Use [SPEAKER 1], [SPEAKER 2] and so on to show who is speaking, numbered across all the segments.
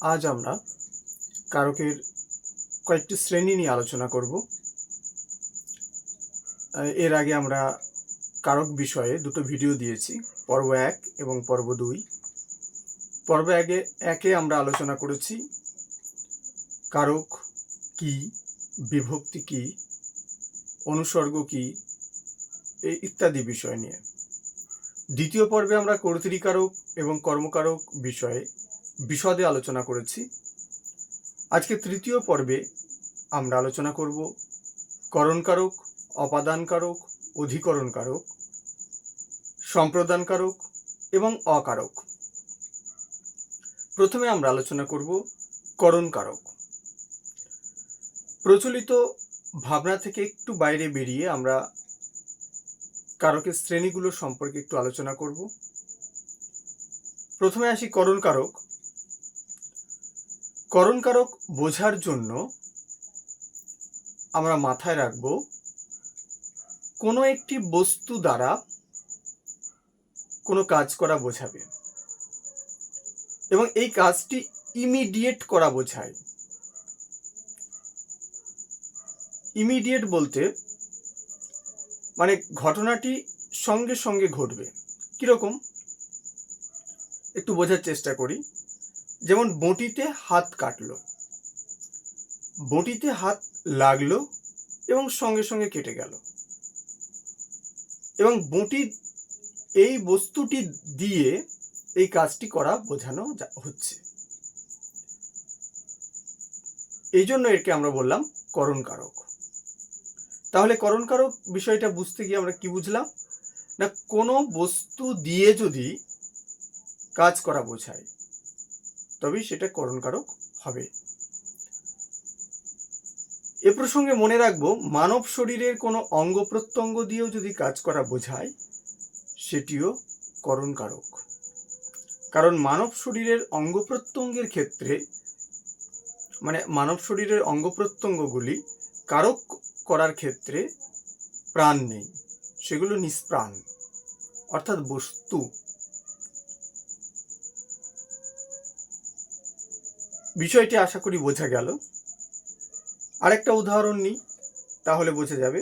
[SPEAKER 1] আজ আমরা কারকের কয়েকটি শ্রেণী নিয়ে আলোচনা করব। এর আগে আমরা কারক বিষয়ে দুটো ভিডিও দিয়েছি, পর্ব 1 এবং পর্ব 2। পর্ব একে আমরা আলোচনা করেছি কারক কি, বিভক্তি কি, অনুসর্গ কি ইত্যাদি বিষয় নিয়ে। দ্বিতীয় পর্বে আমরা কর্তৃকারক এবং কর্মকারক বিষয়ে বিশদে আলোচনা করেছি। আজকে তৃতীয় পর্বে আমরা আলোচনা করব করণকারক, অপাদানকারক, অধিকরণকারক, সম্প্রদানকারক এবং অকারক। প্রথমে আমরা আলোচনা করব করণকারক। প্রচলিত ভাবনা থেকে একটু বাইরে বেরিয়ে আমরা কারকের শ্রেণীগুলো সম্পর্কে একটু আলোচনা করব। প্রথমে আসি করণকারক। করণকারক বোঝার জন্য আমরা মাথায় রাখব কোনো একটি বস্তু দ্বারা কোনো কাজ করা বোঝাবে এবং এই কাজটি ইমিডিয়েট করা বোঝায়। ইমিডিয়েট বলতে মানে ঘটনাটি সঙ্গে সঙ্গে ঘটবে। কিরকম একটু বোঝার চেষ্টা করি। যেমন বঁটিতে হাত কাটলো, বঁটিতে হাত লাগলো এবং সঙ্গে সঙ্গে কেটে গেল, এবং বঁটি এই বস্তুটি দিয়ে এই কাজটি করা বোঝানো হচ্ছে। এই জন্য একে আমরা বললাম করণকারক। তাহলে করণকারক বিষয়টা বুঝতে গিয়ে আমরা কি বুঝলাম না, কোনো বস্তু দিয়ে যদি কাজ করা বোঝায় তবেই সেটা করণকারক হবে। এ প্রসঙ্গে মনে রাখবো, মানব শরীরের কোনো অঙ্গ প্রত্যঙ্গ দিয়েও যদি কাজ করা বোঝায় সেটিও করণকারক। কারণ মানব শরীরের অঙ্গ প্রত্যঙ্গের ক্ষেত্রে মানে মানব শরীরের অঙ্গ প্রত্যঙ্গগুলি কারক করার ক্ষেত্রে প্রাণ নেই, সেগুলো নিষ্প্রাণ অর্থাৎ বস্তু। বিষয়টি আশা করি বোঝা গেল। আরেকটা উদাহরণ নিই, তাহলে বোঝা যাবে।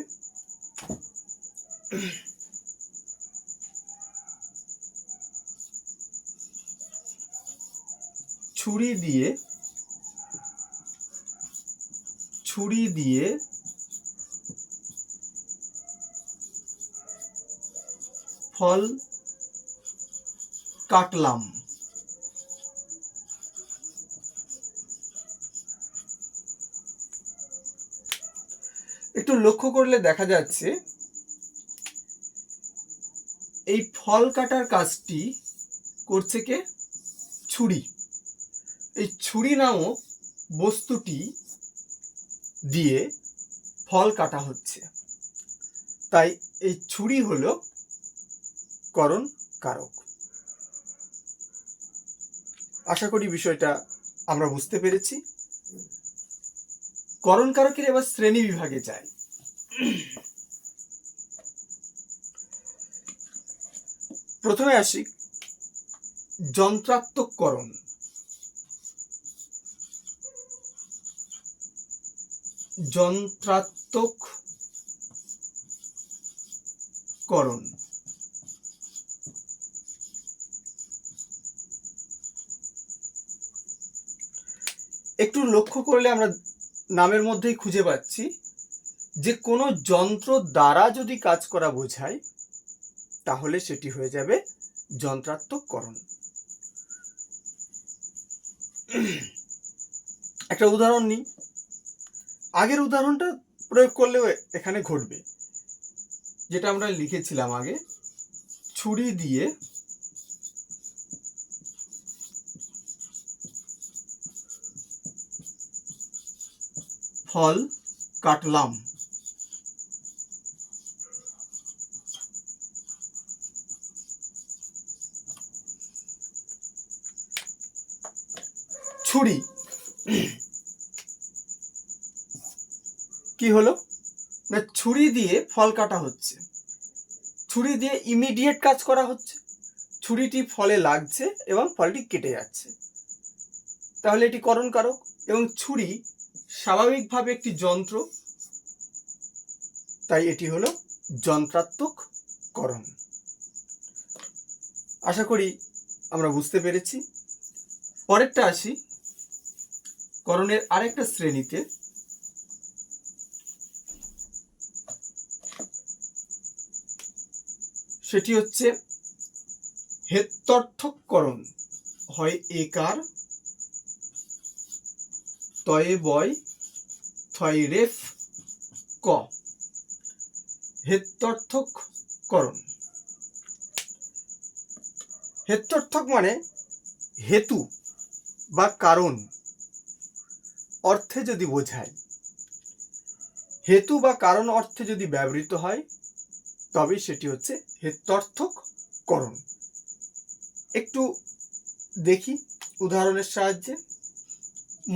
[SPEAKER 1] ছুরি দিয়ে ফল কাটলাম। একটু লক্ষ্য করলে দেখা যাচ্ছে এই ফল কাটার কাজটি করছে কে? ছুরি। এই ছুরি নামক বস্তুটি দিয়ে ফল কাটা হচ্ছে, তাই এই ছুরি হলো করণকারক। আশা করি বিষয়টা আমরা বুঝতে পেরেছি। করণকারকের এবার শ্রেণী বিভাগে যাই। প্রথমে আসি যন্ত্রাত্মককরণ। যন্ত্রাত্মককরণ একটু লক্ষ্য করলে আমরা নামের মধ্যেই খুঁজে পাচ্ছি যে কোনো যন্ত্র দ্বারা যদি কাজ করা বোঝায় তাহলে সেটি হয়ে যাবে যন্ত্রাত্মককরণ। একটা উদাহরণ নিই। আগের উদাহরণটা প্রয়োগ করলেও এখানে ঘটবে, যেটা আমরা লিখেছিলাম আগে। ছুরি দিয়ে ফল কাটলাম। ছুরি কি হলো না, ছুরি দিয়ে ফল কাটা হচ্ছে, ছুরি দিয়ে ইমিডিয়েট কাজ করা হচ্ছে। ছুরিটি ফলে লাগছে এবং ফলটি কেটে যাচ্ছে। তাহলে এটি করণ কারক। এবং ছুরি স্বাভাবিকভাবে একটি যন্ত্র, তাই এটি হলো যন্ত্রাত্মক করণ। আশা করি আমরা বুঝতে পেরেছি। পরেরটা আসি করণের আরেকটা শ্রেণীতে। সেটি হচ্ছে হেত্যর্থক করণ, হয় একার, তয়ে বয়, থয়ে রেফ, ক। হেত্যর্থক করণ। হেত্যর্থক মানে হেতু বা কারণ অর্থে যদি বোঝায়, হেতু বা কারণ অর্থে যদি ব্যবহৃত হয়, তবে সেটি হচ্ছে হেত্যর্থক করণ। একটু দেখি উদাহরণের সাহায্যে।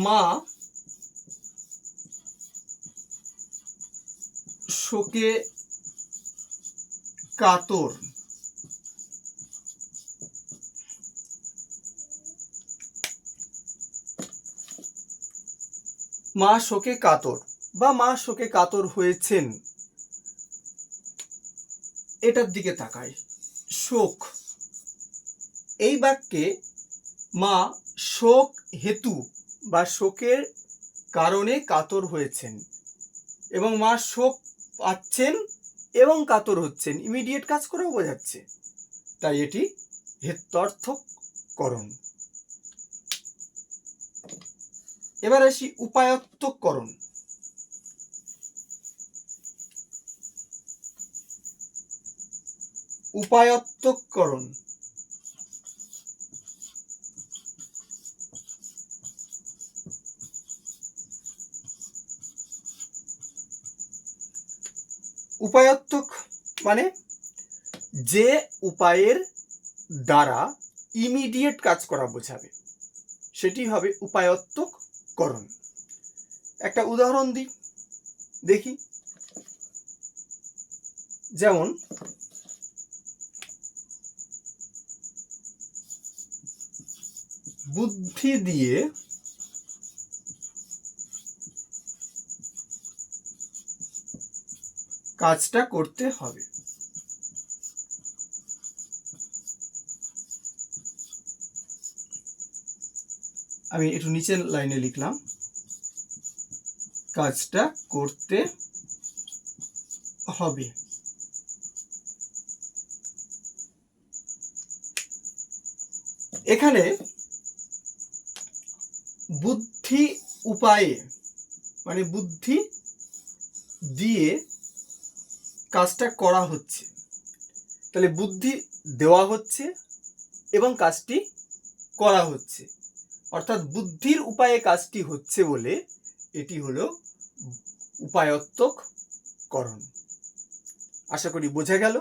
[SPEAKER 1] মা শোকে কাতর। মা শোকে কাতর বা মা শোকে কাতর হয়েছেন, এটার দিকে তাকায়। শোক, এই বাক্যে মা শোক হেতু বা শোকের কারণে কাতর হয়েছেন, এবং মা শোক পাচ্ছেন এবং কাতর হচ্ছেন, ইমিডিয়েট কাজ করেও বোঝাচ্ছে, তাই এটি হেত্যর্থক করণ। এবার আসি উপায়ত্তক করণ। উপায়ত্তক করণ উপায়ত্তক মানে যে উপায়ের দ্বারা ইমিডিয়েট কাজ করা বোঝাবে, সেটি হবে উপায়ত্তক করণ। একটা উদাহরণ দিই, দেখি। যেমন বুদ্ধি দিয়ে কাজটা করতে হবে। আমি একটু নিচের লাইনে লিখলাম, কাজটা করতে হবে। এখানে বুদ্ধি উপায়ে মানে বুদ্ধি দিয়ে কাজটা করা হচ্ছে, তাহলে বুদ্ধি দেওয়া হচ্ছে এবং কাজটি করা হচ্ছে, অর্থাৎ বুদ্ধির উপায়ে কাজটি হচ্ছে বলে এটি হলো উপায়ত্তক করণ। আশা করি বোঝা গেল।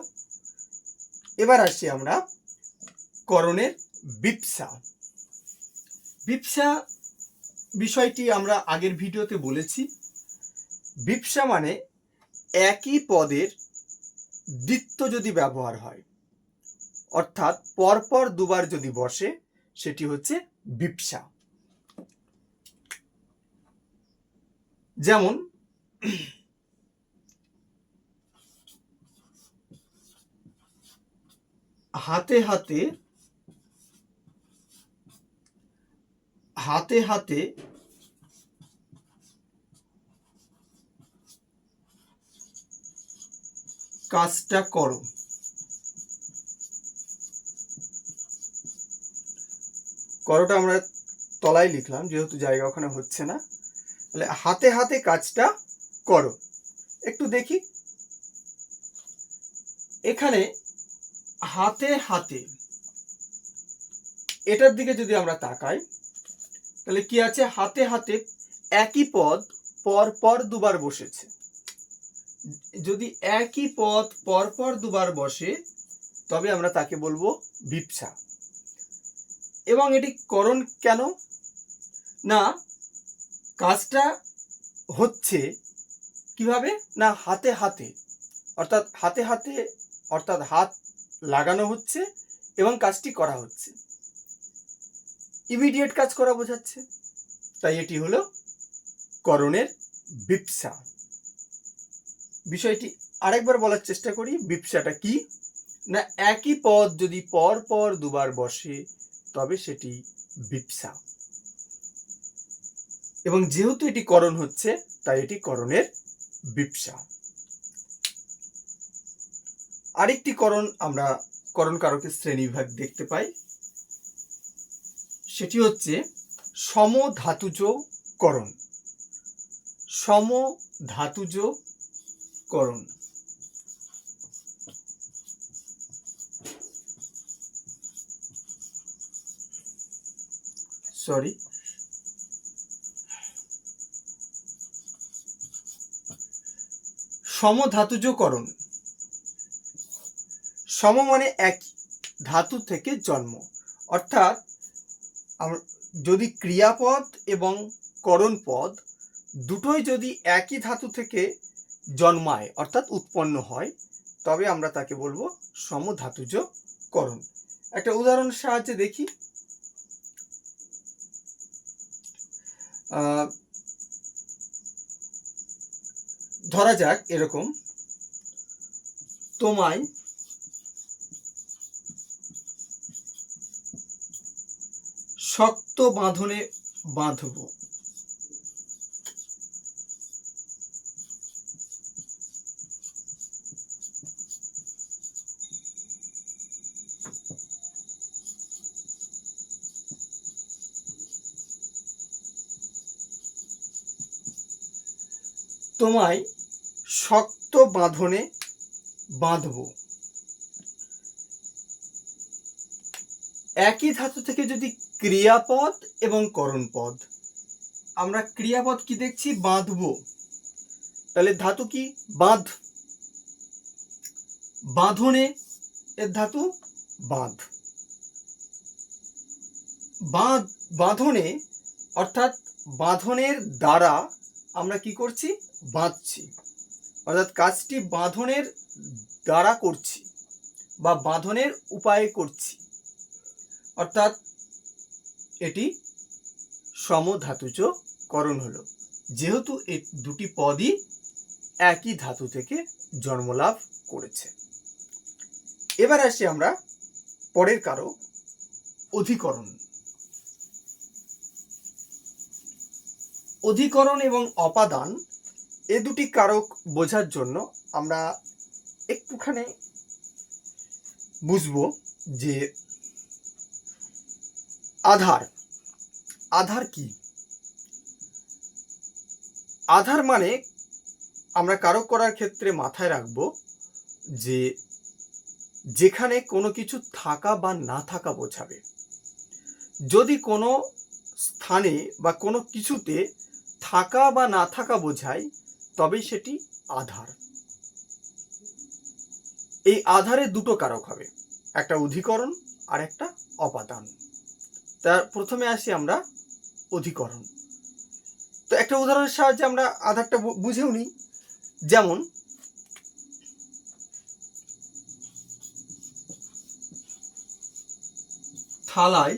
[SPEAKER 1] এবার আসি আমরা করণের বিপসা। বিপসা বিষয়টি আমরা আগের ভিডিওতে বলেছি। বিপসা মানে একই পদের দ্বিত্ব যদি ব্যবহার হয়, অর্থাৎ পরপর দুবার যদি বসে, সেটি হচ্ছে বিপসা। যেমন হাতে হাতে হাতে হাতে কাজটা করো। করোটা আমরা তলায় লিখলাম, যেহেতু জায়গা ওখানে হচ্ছে না, তাহলে হাতে হাতে কাজটা করো। একটু দেখি এখানে হাতে হাতে, এটার দিকে যদি আমরা তাকাই, তাহলে কি আছে? হাতে হাতে একই পদ পর পর দুবার বসেছে। যদি একই পদ পর পর দুবার বসে, তবে আমরা তাকে বলবো বিপসা। এবং এটি করণ কেন? না, কাজটা হচ্ছে কিভাবে? না, হাতে হাতে, অর্থাৎ হাতে হাতে, অর্থাৎ হাত লাগানো হচ্ছে এবং কাজটি করা হচ্ছে। ইমিডিয়েট কাজ করা বোঝাচ্ছে, তাই এটি হলো করণের বিপসা। বিষয়টি আরেকবার বলার চেষ্টা করি। বিপসাটা কি না, একই পদ যদি পর পর দুবার বসে তবে সেটি বিপসা, এবং যেহেতু এটি করণ হচ্ছে তাই এটি করণের বিপসা। আরেকটি করণ আমরা করণ কারকের শ্রেণীবিভাগ দেখতে পাই, সেটি হচ্ছে সমধাতুজ করণ। সমধাতুজ করণ, সরি, সমধাতুজ করণ। সম মানে এক, ধাতু থেকে জন্ম, অর্থাৎ যদি ক্রিয়াপদ এবং করণ পদ দুটোই যদি একই ধাতু থেকে জন্মায় অর্থাৎ উৎপন্ন হয় তবে আমরা তাকে বলবো সমধাতুজ করণ। একটা উদাহরণের সাহায্যে দেখি। ধরা যাক এরকম, তোমায় শক্ত বাঁধনে বাঁধব। তোমায় শক্ত বাঁধনে বাঁধব। একই ধাতু থেকে যদি ক্রিয়াপদ এবং করণ পদ, আমরা ক্রিয়াপদ কি দেখছি, বাঁধব, তাহলে ধাতু কি, বাঁধ। বাঁধনে এর ধাতু বাঁধ। বাঁধনে অর্থাৎ বাঁধনের দ্বারা আমরা কি করছি, বাঁধছি, অর্থাৎ কাজটি বাঁধনের দ্বারা করছি বা বাঁধনের উপায়ে করছি, অর্থাৎ এটি সমধাতুজ করণ হলো, যেহেতু এই দুটি পদই একই ধাতু থেকে জন্মলাভ করেছে। এবার আসি আমরা পরের কারক, অধিকরণ। অধিকরণ এবং অপাদান এ দুটি কারক বোঝার জন্য আমরা একটুখানি বুঝবো যে আধার, আধার কি। আধার মানে আমরা কারক করার ক্ষেত্রে মাথায় রাখবো যে যেখানে কোনো কিছু থাকা বা না থাকা বোঝাবে। যদি কোনো স্থানে বা কোনো কিছুতে থাকা বা না থাকা বোঝায় তবেই সেটি আধার। এই আধারে দুটো কারক হবে, একটা অধিকরণ আর একটা অপাদান। তার প্রথমে আসি আমরা অধিকরণ। তো একটা উদাহরণের সাহায্যে আমরা আধারটা বুঝেও নিই। যেমন থালায়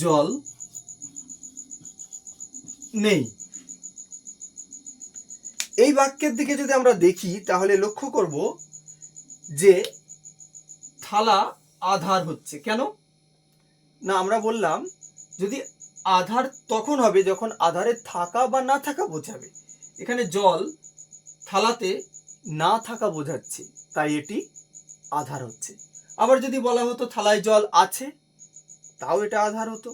[SPEAKER 1] জল নেই। এই বাক্যের দিকে যদি আমরা দেখি তাহলে লক্ষ্য করব যে থালা আধার হচ্ছে। কেন না, আমরা বললাম যদি আধার তখন হবে যখন আধারে থাকা বা না থাকা বোঝাবে। এখানে জল থালাতে না থাকা বোঝাচ্ছে, তাই এটি আধার হচ্ছে। আবার যদি বলা হতো থালায় জল আছে, তাও এটা আধার হতো।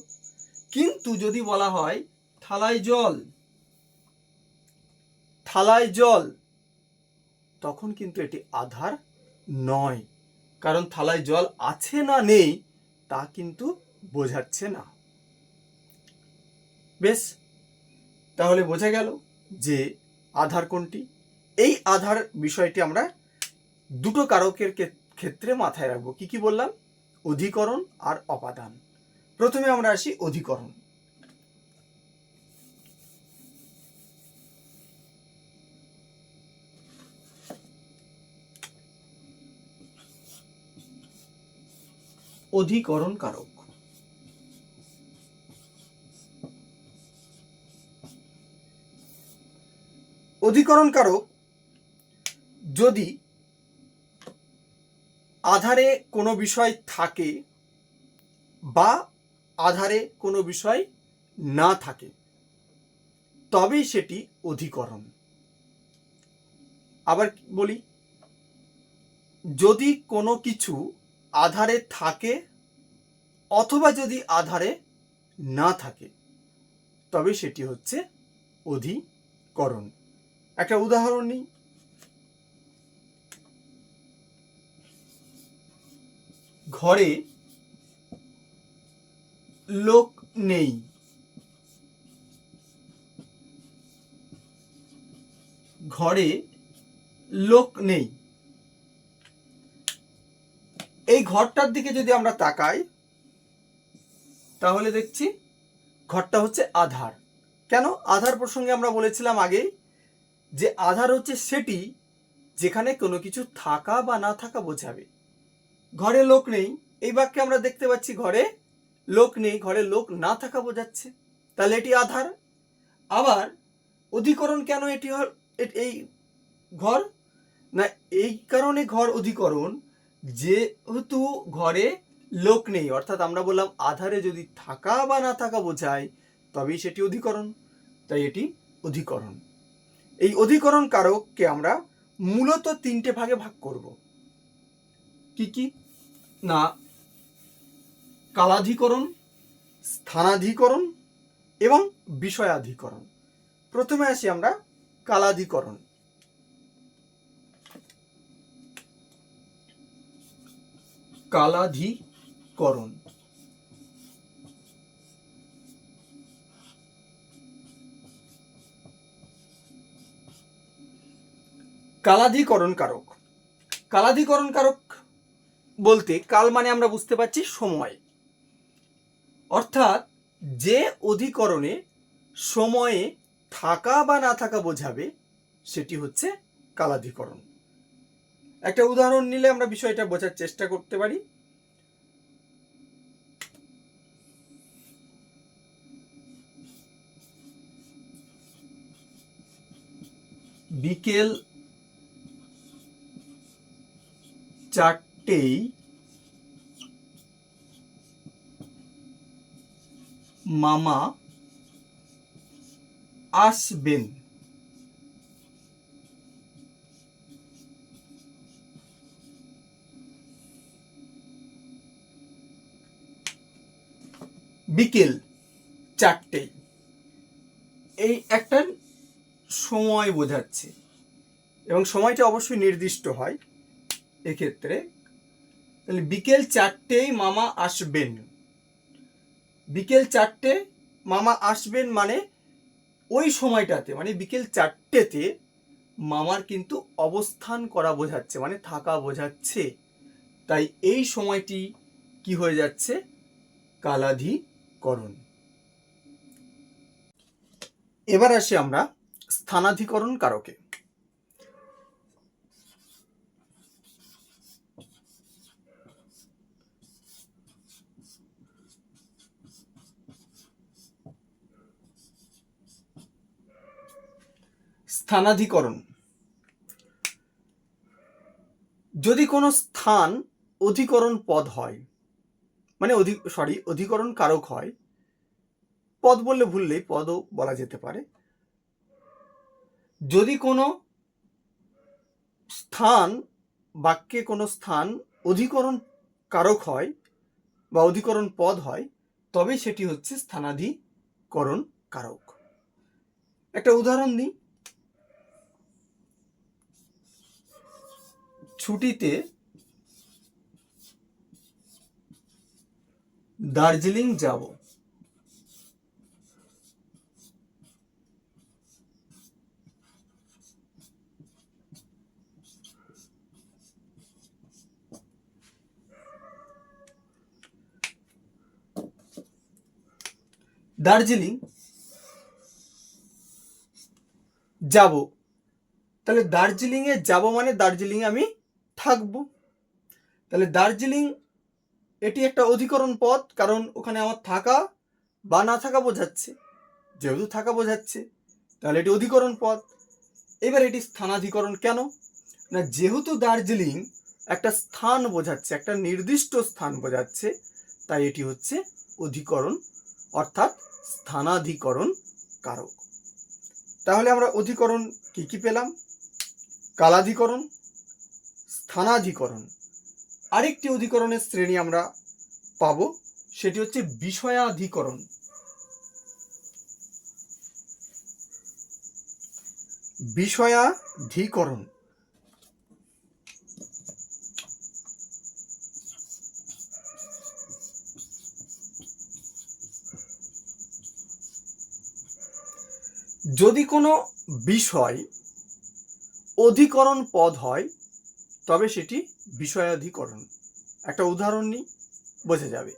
[SPEAKER 1] কিন্তু যদি বলা হয় থালায় জল, থালায় জল, তখন কিন্তু এটি আধার নয়, কারণ থালায় জল আছে না নেই তা কিন্তু বোঝাচ্ছে না। বেশ, তাহলে বোঝা গেল যে আধার কোনটি। এই আধার বিষয়টি আমরা দুটো কারকের ক্ষেত্রে মাথায় রাখবো। কি কি বললাম, অধিকরণ আর অপাদান। প্রথমে আমরা আসি অধিকরণ। অধিকরণ কারক। অধিকরণ কারক যদি আধারে কোনো বিষয় থাকে বা আধারে কোনো বিষয় না থাকে তবেই সেটি অধিকরণ। আবার বলি, যদি কোনো কিছু আধারে থাকে অথবা যদি আধারে না থাকে তবে সেটি হচ্ছে অধিকরণ। একটা উদাহরণ নিই। ঘরে লোক নেই। ঘরে লোক নেই, এই ঘরটার দিকে যদি আমরা তাকাই তাহলে দেখছি ঘরটা হচ্ছে আধার। কেন আধার প্রসঙ্গে আমরা বলেছিলাম আগেই যে আধার হচ্ছে সেটি যেখানে কোনো কিছু থাকা বা না থাকা বোঝাবে। ঘরে লোক নেই, এই বাক্যে আমরা দেখতে পাচ্ছি ঘরে লোক নেই, ঘরে লোক না থাকা বোঝাচ্ছে, তাহলে এটি আধার। আবার অধিকরণ কেন এটি এই ঘর না, এই কারণে ঘর অধিকরণ যেহেতু ঘরে লোক নেই, অর্থাৎ আমরা বললাম আধারে যদি থাকা বা না থাকা বোঝায় তবেই সেটি অধিকরণ, তাই এটি অধিকরণ। এই অধিকরণ কারককে আমরা মূলত তিনটে ভাগে ভাগ করব। কি কি না, কালাধিকরণ, স্থানাধিকরণ এবং বিষয়াধিকরণ। প্রথমে আসি আমরা কালাধিকরণ। কালাধিকরণ কালাধিকরণ কারক। কালাধিকরণ কারক বলতে কাল মানে আমরা বুঝতে পারছি সময়, অর্থাৎ যে অধিকরণে সময়ে থাকা বা না থাকা বোঝাবে সেটি হচ্ছে কালাধিকরণ। একটা উদাহরণ নিলে আমরা বিষয়টা বোঝার চেষ্টা করতে পারি। বিকেল 4টেই মামা আসবেন। বিকেল 4টেই, এই একটা সময় বোঝাচ্ছে এবং সময়টা অবশ্যই নির্দিষ্ট হয় এক্ষেত্রে। তাহলে বিকেল 4টেই মামা আসবেন, বিকেল 4টে মামা আসবেন মানে ওই সময়টাতে, মানে বিকেল 4টেতে মামার কিন্তু অবস্থান করা বোঝাচ্ছে, মানে থাকা বোঝাচ্ছে, তাই এই সময়টি কি হয়ে যাচ্ছে, কালাধিকরণ। এবার আসি আমরা স্থানাধিকরণ কারকে। স্থানাধিকরণ, যদি কোনো স্থান অধিকরণ পদ হয়, মানে অধিকরণ কারক হয়, পদ বললে ভুল নেই, পদও বলা যেতে পারে। যদি কোনো স্থান, বাক্যে কোনো স্থান অধিকরণ কারক হয় বা অধিকরণ পদ হয় তবে সেটি হচ্ছে স্থানাধিকরণ কারক। একটা উদাহরণ দিই। ছুটিতে দার্জিলিং যাব। দার্জিলিং যাব, তাহলে দার্জিলিংয়ে যাব মানে দার্জিলিংয়ে আমি থাকবো। তাহলে দার্জিলিং এটি একটা অধিকরণ পদ, কারণ ওখানে আমার থাকা বা না থাকা বোঝাচ্ছে। যেহেতু থাকা বোঝাচ্ছে তাহলে এটি অধিকরণ পদ। এবার এটি স্থানাধিকরণ কেন? না, যেহেতু দার্জিলিং একটা স্থান বোঝাচ্ছে, একটা নির্দিষ্ট স্থান বোঝাচ্ছে, তাই এটি হচ্ছে অধিকরণ অর্থাৎ স্থানাধিকরণ কারক। তাহলে আমরা অধিকরণ কি কি পেলাম? কালাধিকরণ, স্থানাধিকরণ। আরেকটি অধিকরণের শ্রেণী আমরা পাবো, সেটি হচ্ছে বিষয়াধিকরণ। বিষয়াধিকরণ যদি কোনো বিষয় অধিকরণ পদ হয় তবে সেটি বিষয়াধিকরণ। একটা উদাহরণ নিই, বোঝা যাবে।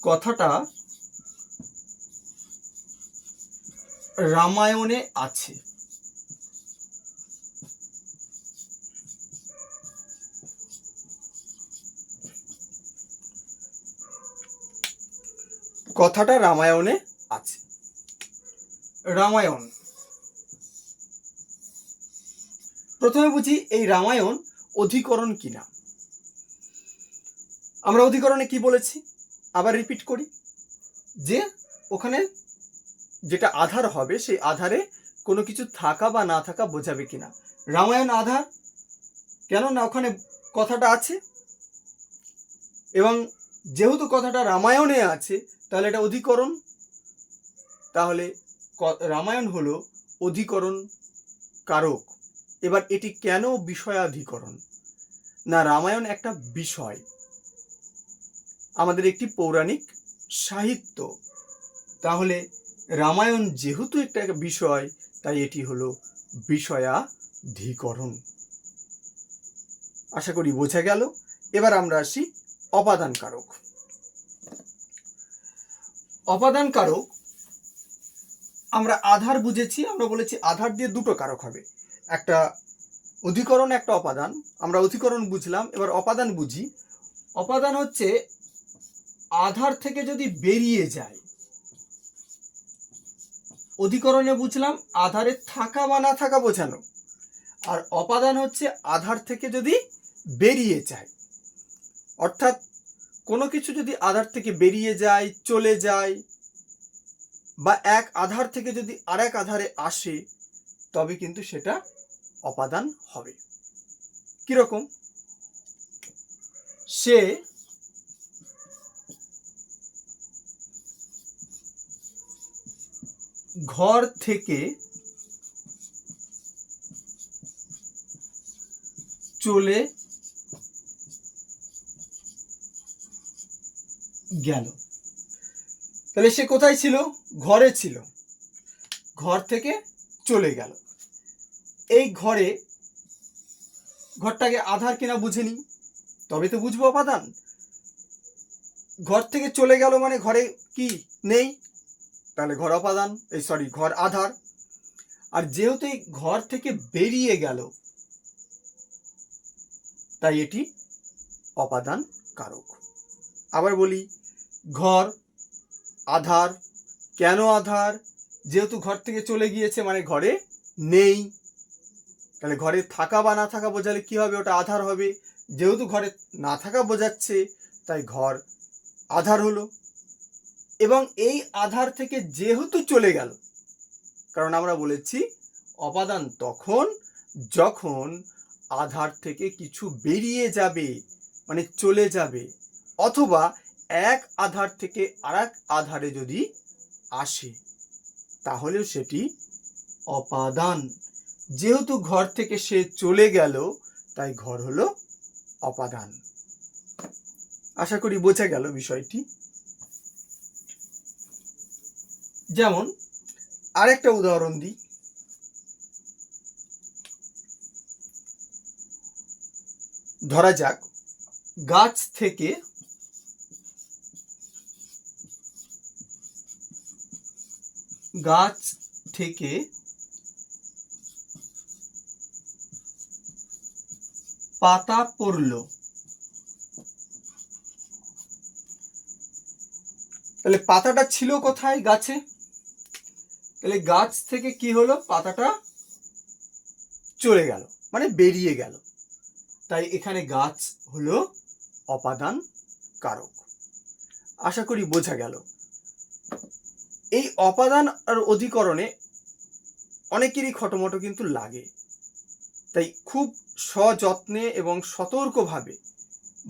[SPEAKER 1] কথাটা রামায়ণে আছে। কথাটা রামায়ণে আছে। রামায়ণ, প্রথমে বুঝি এই রামায়ণ অধিকরণ কিনা। আমরা অধিকরণে কি বলেছি, আবার রিপিট করি, যে ওখানে যেটা আধার হবে সেই আধারে কোনো কিছু থাকা বা না থাকা বোঝাবে কিনা। রামায়ণ আধার, কেন না ওখানে কথাটা আছে, এবং যেহেতু কথাটা রামায়ণে আছে তাহলে এটা অধিকরণ। তাহলে রামায়ণ হলো অধিকরণ কারক। এবার এটি কেন বিষয়াধিকরণ? না, রামায়ণ একটা বিষয়, আমাদের একটি পৌরাণিক সাহিত্য। তাহলে রামায়ণ যেহেতু একটা বিষয়, তাই এটি হলো বিষয়াধিকরণ। আশা করি বোঝা গেল। এবার আমরা আসি অপাদান কারক। অপাদান কারক আমরা আধার বুঝেছি, আমরা বলেছি আধার দিয়ে দুটো কারক হবে, একটা অধিকরণ একটা অপাদান। আমরা অধিকরণ বুঝলাম, এবার অপাদান বুঝি। অপাদান হচ্ছে আধার থেকে যদি বেরিয়ে যায়। অধিকরণে বুঝলাম আধারে থাকা বা না থাকা বোঝানো, আর অপাদান হচ্ছে আধার থেকে যদি বেরিয়ে যায়। অর্থাৎ কোনো কিছু যদি আধার থেকে বেরিয়ে যায়, চলে যায়, বা এক আধার থেকে যদি আরেক আধারে আসে, তবে কিন্তু সেটা অপাদান হবে। কিরকম? সে ঘর থেকে চলে গেল। তাহলে সে কোথায় ছিল? ঘরে ছিল, ঘর থেকে চলে গেল। এই ঘরটাকে আধার কিনা বুঝে নি, তবে তো বুঝবো অপাদান। ঘর থেকে চলে গেল মানে ঘরে কি নেই, তাহলে ঘর অপাদান, ঘর আধার। আর যেহেতু এই ঘর থেকে বেরিয়ে গেল, তাই এটি অপাদান কারক। আবার বলি, ঘর আধার। কেন আধার? যেহেতু ঘর থেকে চলে গিয়েছে মানে ঘরে নেই। তাহলে ঘরে থাকা বা না থাকা বোঝালে কি হবে? ওটা আধার হবে। যেহেতু ঘরে না থাকা বোঝাচ্ছে, তাই ঘর আধার হলো। এবং এই আধার থেকে যেহেতু চলে গেল, কারণ আমরা বলেছি অপাদান তখন যখন আধার থেকে কিছু বেরিয়ে যাবে, মানে চলে যাবে, অথবা এক আধার থেকে আরেক আধারে যদি আসে, তাহলেও সেটি অপাদান। যেহেতু ঘর থেকে সে চলে গেল, তাই ঘর হলো অপাদান। আশা করি বোঝা গেল বিষয়টি। যেমন আরেকটা উদাহরণ দিই। ধরা যাক গাছ থেকে পাতা পড়লো, তাহলে পাতাটা ছিল কোথায়? গাছে। তাহলে গাছ থেকে কি হলো? পাতাটা চলে গেল, মানে বেরিয়ে গেল। তাই এখানে গাছ হলো অপাদান কারক। আশা করি বোঝা গেল। এই অপাদান আর অধিকরণে অনেকেরই খটোমটো কিন্তু লাগে, তাই খুব সযত্নে এবং সতর্কভাবে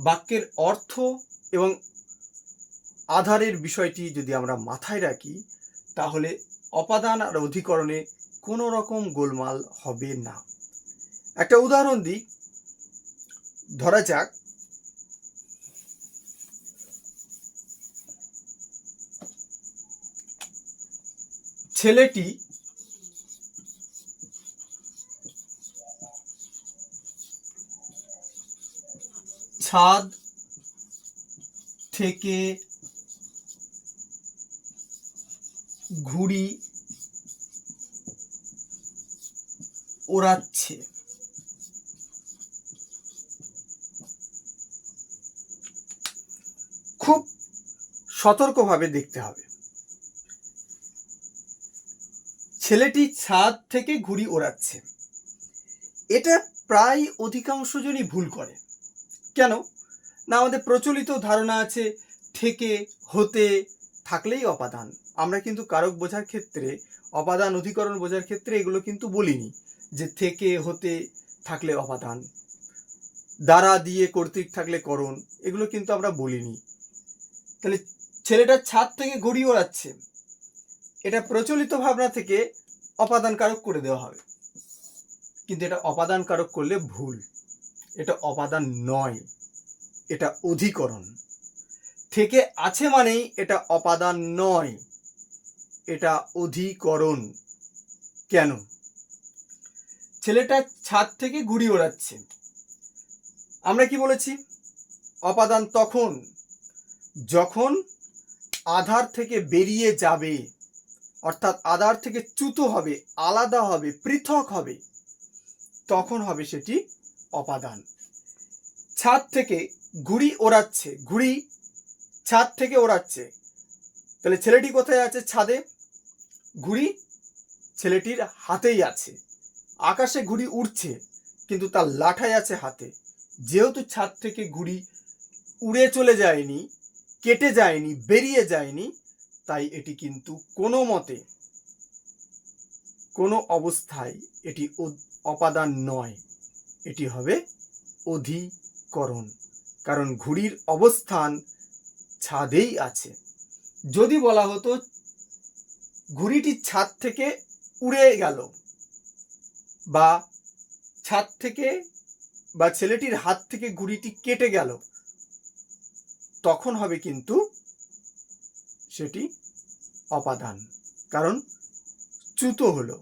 [SPEAKER 1] বাক্যের অর্থ এবং আধারের বিষয়টি যদি আমরা মাথায় রাখি, তাহলে অপাদান আর অধিকরণে কোনো রকম গোলমাল হবে না। একটা উদাহরণ দিই। ধরা যাক ছেলেটি ছাদ থেকে ঘুড়ি ওড়াচ্ছে। খুব সতর্কভাবে দেখতে হবে। ছেলেটি ছাদ থেকে ঘুড়ি ওড়াচ্ছে, এটা প্রায় অধিকাংশ জনই ভুল করে। কেন না? আমাদের প্রচলিত ধারণা আছে থেকে হতে থাকলেই অপাদান। আমরা কিন্তু কারক বোঝার ক্ষেত্রে, অপাদান অধিকরণ বোঝার ক্ষেত্রে এগুলো কিন্তু বলিনি যে থেকে হতে থাকলে অপাদান, দ্বারা দিয়ে কর্তৃক থাকলে করণ, এগুলো কিন্তু আমরা বলিনি। তাহলে ছেলেটা ছাদ থেকে ঘুড়ি ওড়াচ্ছে, এটা প্রচলিত ভাবনা থেকে অপাদান কারক করে দেওয়া হবে, কিন্তু এটা অপাদান কারক করলে ভুল। এটা অপাদান নয়, এটা অধিকরণ। থেকে আছে মানেই এটা অপাদান নয়, এটা অধিকরণ। কেন? ছেলেটা ছাদ থেকে ঘুড়ি ওড়াচ্ছে, আমরা কি বলেছি? অপাদান তখন যখন আধার থেকে বেরিয়ে যাবে, অর্থাৎ আধার থেকে চ্যুত হবে, আলাদা হবে, পৃথক হবে, তখন হবে সেটি অপাদান। ছাদ থেকে ঘুড়ি ওড়াচ্ছে, ঘুড়ি ছাদ থেকে ওড়াচ্ছে, তাহলে ছেলেটি কোথায় আছে? ছাদে। ঘুড়ি ছেলেটির হাতেই আছে। আকাশে ঘুড়ি উড়ছে, কিন্তু তার লাঠায় আছে হাতে। যেহেতু ছাদ থেকে ঘুড়ি উড়ে চলে যায়নি, কেটে যায়নি, বেরিয়ে যায়নি, তাই এটি কিন্তু কোনো মতে, কোনো অবস্থায় এটি অপাদান নয়, এটি হবে অধিকরণ। কারণ ঘুড়ির অবস্থান ছাদেই আছে। যদি বলা হতো ঘুড়িটি ছাদ থেকে উড়ে গেল, বা ছাদ থেকে বা ছেলেটির হাত থেকে ঘুড়িটি কেটে গেল, তখন হবে কিন্তু সেটি অপাদান, কারণ চ্যুত হলো,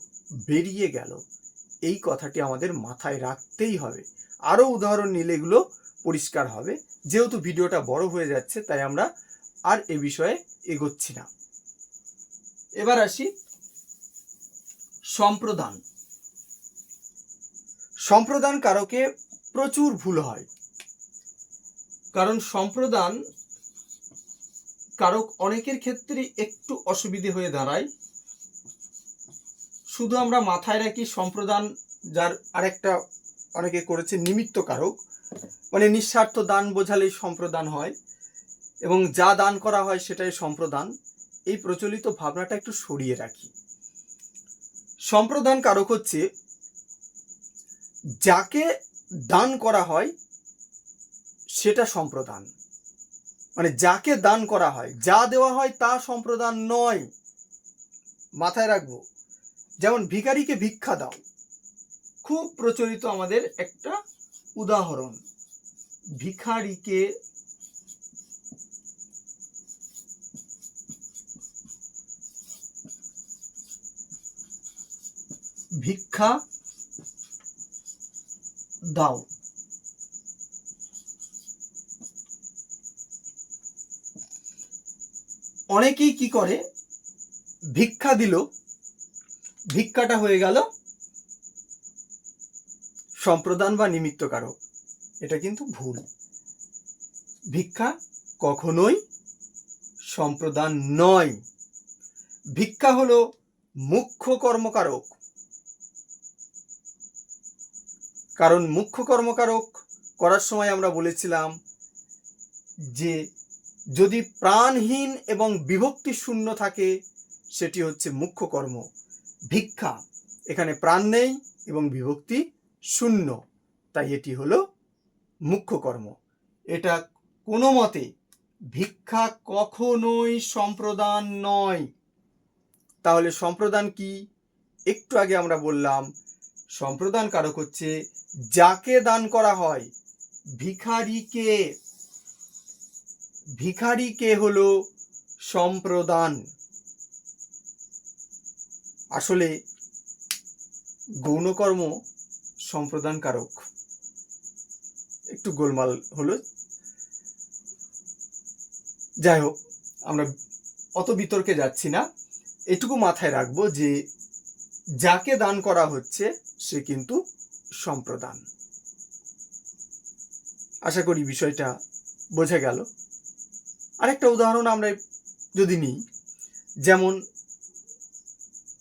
[SPEAKER 1] বেরিয়ে গেল। এই কথাটি আমাদের মাথায় রাখতেই হবে। আরো উদাহরণ নিলে এগুলো পরিষ্কার হবে। যেহেতু ভিডিওটা বড় হয়ে যাচ্ছে, তাই আমরা আর এ বিষয়ে এগোচ্ছি না। এবার আসি সম্প্রদান। সম্প্রদান কারকে প্রচুর ভুল হয়, কারণ সম্প্রদান কারক অনেকের ক্ষেত্রে একটু অসুবিধে হয়ে দাঁড়ায়। শুধু আমরা মাথায় রাখি সম্প্রদান, যার আরেকটা অনেকে করেছে নিমিত্ত কারক, মানে নিঃস্বার্থ দান বোঝালেই সম্প্রদান হয়, এবং যা দান করা হয় সেটাই সম্প্রদান। এই প্রচলিত ভাবনাটা একটু সরিয়ে রাখি। সম্প্রদান কারক হচ্ছে যাকে দান করা হয় সেটা সম্প্রদান, মানে যাকে দান করা হয়, যা দেওয়া হয় তা সম্প্রদান নয়। মাথায় রাখবো। যেমন ভিখারিকে ভিক্ষা দাও, খুব প্রচলিত আমাদের একটা উদাহরণ। ভিখারিকে ভিক্ষা দাও, অনেকেই কি করে, ভিক্ষা দিল, ভিক্ষাটা হয়ে গেল সম্প্রদান বা নিমিত্ত কারক। এটা কিন্তু ভুল। ভিক্ষা কখনোই সম্প্রদান নয়। ভিক্ষা হলো মুখ্য কর্মকারক। কারণ মুখ্য কর্মকারক করার সময় আমরা বলেছিলাম যে যদি প্রাণহীন এবং বিভক্তি শূন্য থাকে সেটি হচ্ছে মুখ্য কর্ম। ভিক্ষা, এখানে প্রাণ নেই এবং বিভক্তি শূন্য, তাই এটি হলো মুখ্য কর্ম। এটা কোনো মতে ভিক্ষা কখনোই সম্প্রদান নয়। তাহলে সম্প্রদান কি? একটু আগে আমরা বললাম সম্প্রদান কারক হচ্ছে যাকে দান করা হয়। ভিখারিকে, ভিখারিকে হলো সম্প্রদান। আসলে গৌণকর্ম সম্প্রদান কারক। একটু গোলমাল হলো, যাই হোক আমরা অত বিতর্কে যাচ্ছি না। এটুকু মাথায় রাখবো যে যাকে দান করা হচ্ছে সে কিন্তু সম্প্রদান। আশা করি বিষয়টা বোঝা গেল। আরেকটা উদাহরণ আমরা যদি নিই, যেমন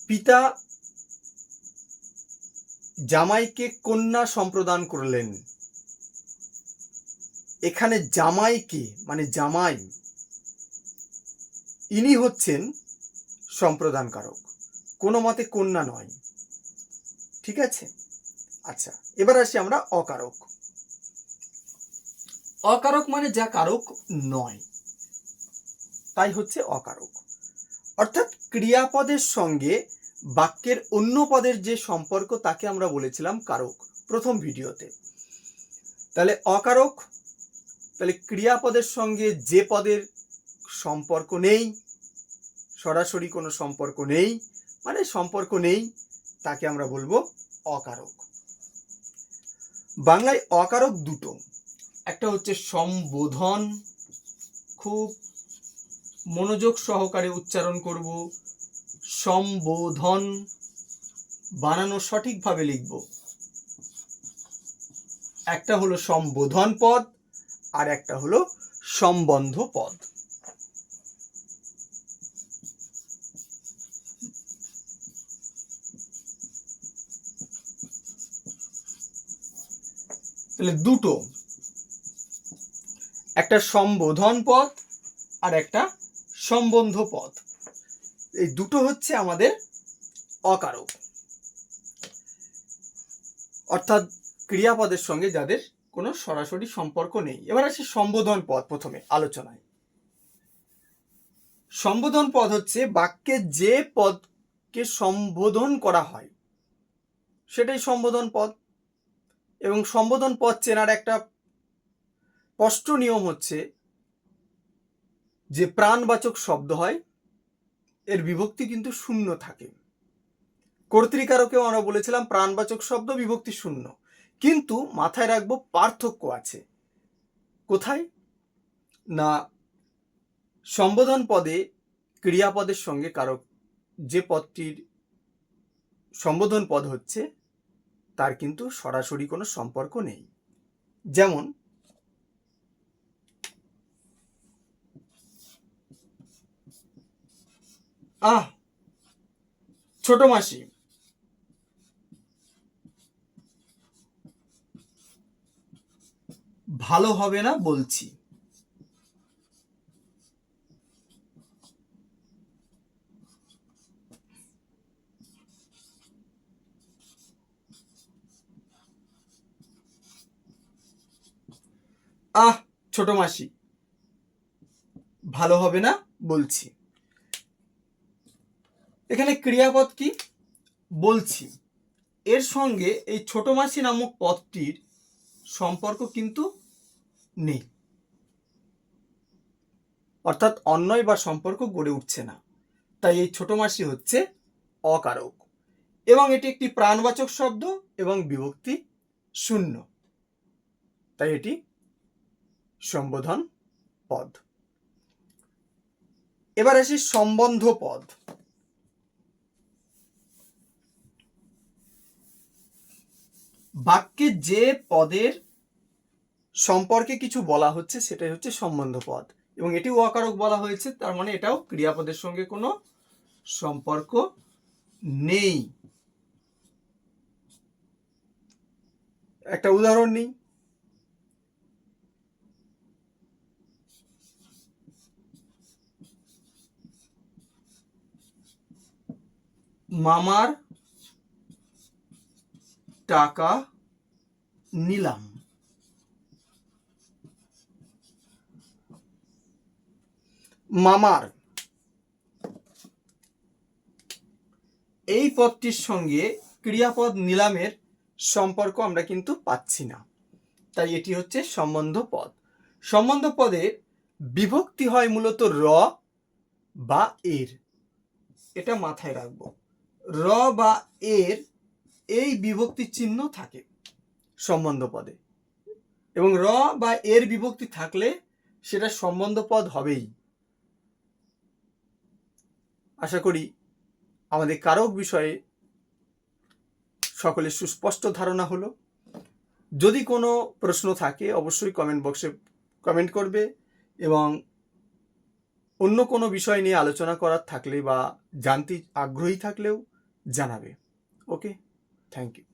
[SPEAKER 1] পিতা জামাইকে কন্যা সম্প্রদান করলেন। এখানে জামাইকে মানে জামাই, ইনি হচ্ছেন সম্প্রদান কারক, কোনো মতে কন্যা নয়। ঠিক আছে? আচ্ছা, এবার আসি আমরা অকারক। অকারক মানে যা কারক নয়, তাই হচ্ছে অকারক। অর্থাৎ ক্রিয়াপদের সঙ্গে বাক্যের অন্য পদের যে সম্পর্ক তাকে আমরা বলেছিলাম কারক প্রথম ভিডিওতে। তাহলে অকারক, তাহলে ক্রিয়াপদের সঙ্গে যে পদের সম্পর্ক নেই, সরাসরি কোনো সম্পর্ক নেই, মানে সম্পর্ক নেই, তাকে আমরা বলবো অকারক। বাংলায় অকারক দুটো, একটা হচ্ছে সম্বোধন, খুব মনোযোগ সহকারে উচ্চারণ করব, সম্বোধন, বানানো সঠিকভাবে লিখব। একটা হলো সম্বোধন পদ আর একটা হলো সম্বন্ধ পদ। তাহলে দুটো, একটা সম্বোধন পদ আর একটা সম্বন্ধ পদ, এই দুটো হচ্ছে আমাদের অকারক, অর্থাৎ ক্রিয়াপদের সঙ্গে যাদের কোনো সরাসরি সম্পর্ক নেই। এবার আসি সম্বোধন পদ প্রথমে আলোচনায়। সম্বোধন পদ হচ্ছে বাক্যে যে পদকে সম্বোধন করা হয় সেটাই সম্বোধন পদ। এবং সম্বোধন পদ চেনার একটা স্পষ্ট নিয়ম হচ্ছে যে প্রাণবাচক শব্দ হয় এর বিভক্তি কিন্তু শূন্য থাকে। কর্তৃকারকেও আমরা বলেছিলাম প্রাণবাচক শব্দ বিভক্তি শূন্য, কিন্তু মাথায় রাখবো পার্থক্য আছে। কোথায়? না, সম্বোধন পদে ক্রিয়াপদের সঙ্গে কারক, যে পদটির সম্বোধন পদ হচ্ছে তার কিন্তু সরাসরি কোনো সম্পর্ক নেই। যেমন ছোট মাসি, ভালো হবে না বলছি। ছোট মাসি, ভালো হবে না বলছি। এখানে ক্রিয়াপদ কি? বলছি। এর সঙ্গে এই ছোট মাসি নামক পদটির সম্পর্ক কিন্তু নেই, অর্থাৎ অন্যয় বা সম্পর্ক গড়ে উঠছে না, তাই এই ছোট মাসি হচ্ছে অকারক। এবং এটি একটি প্রাণবাচক শব্দ এবং বিভক্তি শূন্য, তাই এটি সম্বোধন পদ। এবার আসি সম্বন্ধ পদ। বাক্যে যে পদের সম্পর্কে কিছু বলা হচ্ছে, সেটাই হচ্ছে সম্বন্ধ পদ। এবং এটিও অকারক বলা হয়েছে, তার মানে এটাও ক্রিয়াপদের সঙ্গে কোনো সম্পর্ক নেই। একটা উদাহরণ নিই। মামার টাকা নিলাম। মামার এই পদটির সঙ্গে ক্রিয়াপদ নিলামের সম্পর্ক আমরা কিন্তু পাচ্ছি না, তাই এটি হচ্ছে সম্বন্ধ পদ। সম্বন্ধ পদে বিভক্তি হয় মূলত র বা এর, এটা মাথায় রাখবো। র বা এর এই বিভক্তি চিহ্ন থাকে সম্বন্ধ পদে, এবং র বা এর বিভক্তি থাকলে সেটা সম্বন্ধ পদ হবেই। আশা করি আমাদের কারক বিষয়ে সকলের সুস্পষ্ট ধারণা হলো। যদি কোনো প্রশ্ন থাকে অবশ্যই কমেন্ট বক্সে কমেন্ট করবে, এবং অন্য কোনো বিষয় নিয়ে আলোচনা করার থাকলে বা জানতে আগ্রহী থাকলেও জানাবে। ওকে, থ্যাংক ইউ।